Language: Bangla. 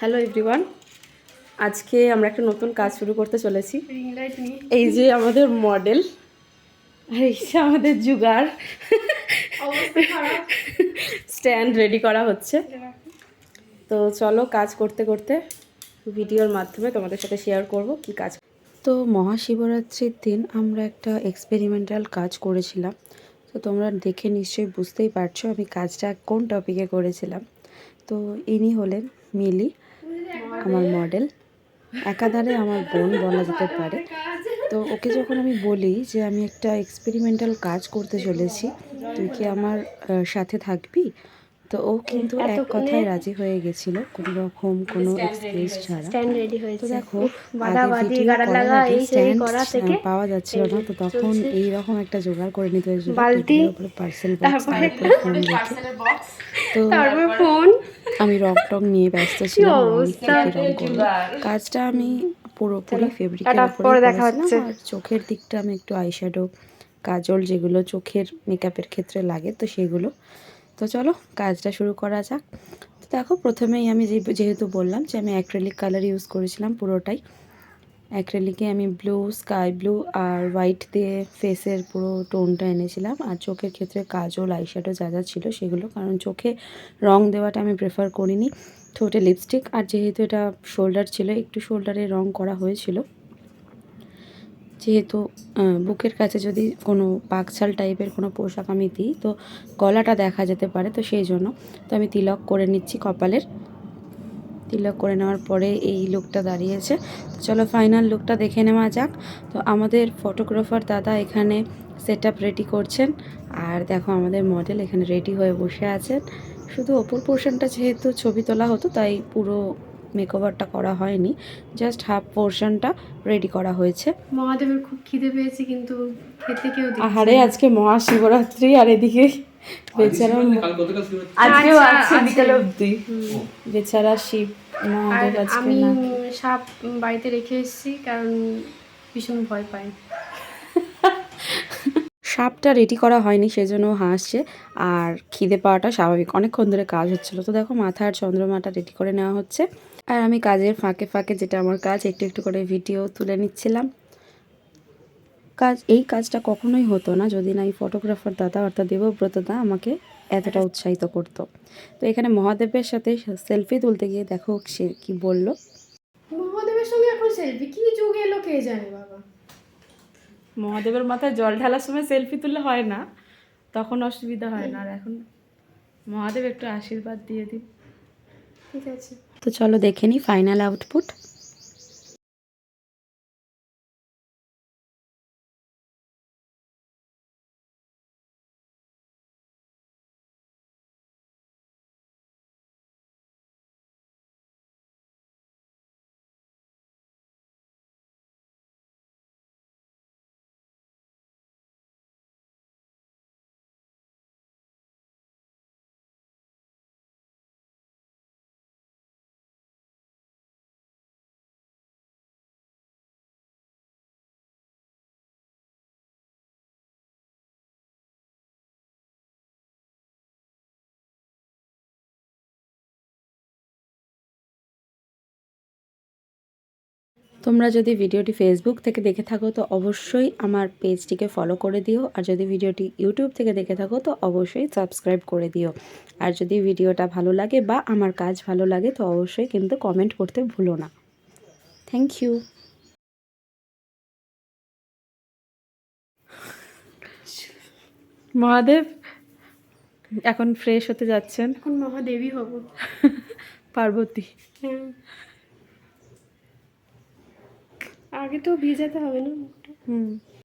হ্যালো এভরিওয়ান, আজকে আমরা একটা নতুন কাজ শুরু করতে চলেছি। এই যে আমাদের মডেল আর এই যে আমাদের জুগার স্ট্যান্ড রেডি করা হচ্ছে। তো চলো কাজ করতে করতে ভিডিওর মাধ্যমে তোমাদের সাথে শেয়ার করব কি কাজ। তো মহাশিবরাত্রির দিন আমরা একটা এক্সপেরিমেন্টাল কাজ করেছিলাম। তো তোমরা দেখে নিশ্চয়ই বুঝতেই পারছো আমি কাজটা কোন টপিকে করেছিলাম। তো ইনি হলেন মিলি, আমার মডেল, একাধারে আমার বোন বলা যেতে পারে। তো ওকে যখন আমি বলি যে আমি একটা এক্সপেরিমেন্টাল কাজ করতে চলেছি, তুই কি আমার সাথে থাকবি, তো ও কিন্তু এক কথায় রাজি হয়ে গেছিল, কোনো রকম কোনো এক্সকিউজ ছাড়া। তো দেখো আগে ভিডিও করার আগে স্ট্যান্ড পাওয়া যাচ্ছিল না, তো তখন এই রকম একটা জোগাড় করে নিতে হয়েছিল, টেবিলের উপরে পার্সেল বক্স, তারপরে ফোন রেখে। তো ফোন আমি রং টং নিয়ে ব্যস্ত ছিলাম, আমি কী কী রং করবো। কাজটা আমি পুরোপুরি ফেব্রিকের উপরে করেছিলাম, আর চোখের দিকটা আমি একটু আইশ্যাডো, কাজল যেগুলো চোখের মেকআপের ক্ষেত্রে লাগে, তো সেগুলো। তো চলো কাজটা শুরু করা যাক। তো দেখো প্রথমেই আমি যেহেতু বললাম যে আমি অ্যাক্রিলিক কালার ইউজ করেছিলাম পুরোটাই। অ্যাক্রিলিকে আমি ব্লু, স্কাই ব্লু আর হোয়াইট দিয়ে ফেসের পুরো টোনটা এনেছিলাম, আর চোখের ক্ষেত্রে কাজল, আইশ্যাডো যা যা ছিল সেগুলো, কারণ চোখে রং দেওয়াটা আমি প্রেফার করিনি। ঠোঁটে লিপস্টিক, আর যেহেতু এটা শোল্ডার ছিল, একটু শোল্ডারে রং করা হয়েছিল, যেহেতু বুকের কাছে যদি কোনো পাকছাল টাইপের কোনো পোশাক আমি দিই তো গলাটা দেখা যেতে পারে, তো সেই জন্য। তো আমি তিলক করে নিচ্ছি কপালের। তিলক করে নেওয়ার পরে এই লুকটা দাঁড়িয়েছে। তো চলো ফাইনাল লুকটা দেখে নেওয়া যাক। তো আমাদের ফটোগ্রাফার দাদা এখানে সেট আপ রেডি করছেন, আর দেখো আমাদের মডেল এখানে রেডি হয়ে বসে আছেন। শুধু ওপর পোর্শনটা যেহেতু ছবি তোলা হতো, তাই পুরো মেকওভারটা করা হয়নি, জাস্ট হাফ পোর্শনটা রেডি করা হয়েছে। মহাদেবের খুব খিদে পেয়েছে, কিন্তু খেতে কেউ দিচ্ছে না। আহারে আজকে মহাশিবরাত্রি, আর এদিকে বেচারা আজকেও আছে বিকেল অবধি, বেচারা শিব মহাদেব আজকে আমি না। সাপ বাড়িতে রেখে এসেছি, কারণ ভীষণ ভয় পাই। সাপটা রেডি করা হয়নি সেজন্য হাসছে, আর খিদে পাওয়াটা স্বাভাবিক, অনেকক্ষণ ধরে কাজ হচ্ছিলো। তো দেখো মাথার চন্দ্রমাটা রেডি করে নেওয়া হচ্ছে, আর আমি কাজের ফাঁকে ফাঁকে, যেটা আমার কাজ, একটু একটু করে ভিডিও তুলে নিচ্ছিলাম। এই কাজটা কখনোই হতো না যদি না এই ফটোগ্রাফার দাদা অর্থাৎ দেবব্রত দা আমাকে এতটা উৎসাহিত করতো। তো এখানে মহাদেবের সাথে সেলফি তুলতে গিয়ে দেখো সে কি বলল। মহাদেবের সঙ্গে এখন সেলফি কি যুগ এলো কে জানে বাবা। মহাদেবের মাথায় জল ঢালার সময় সেলফি তুললে হয় না, তখন অসুবিধা হয় না, আর এখন মহাদেব একটু আশীর্বাদ দিয়ে দিন। ঠিক আছে, তো চলো দেখে নিই ফাইনাল আউটপুট। তোমরা যদি ভিডিওটি ফেসবুক থেকে দেখে থাকো তো অবশ্যই আমার পেজটিকে ফলো করে দিও, আর যদি ভিডিওটি ইউটিউব থেকে দেখে থাকো তো অবশ্যই সাবস্ক্রাইব করে দিও। আর যদি ভিডিওটা ভালো লাগে বা আমার কাজ ভালো লাগে তো অবশ্যই কিন্তু কমেন্ট করতে ভুলো না। Thank you. মহাদেব এখন ফ্রেশ হতে যাচ্ছেন, এখন মহাদেবী হব। পার্বতী। হ্যাঁ, আগে তো ভিজাতে হবে না মুখটা।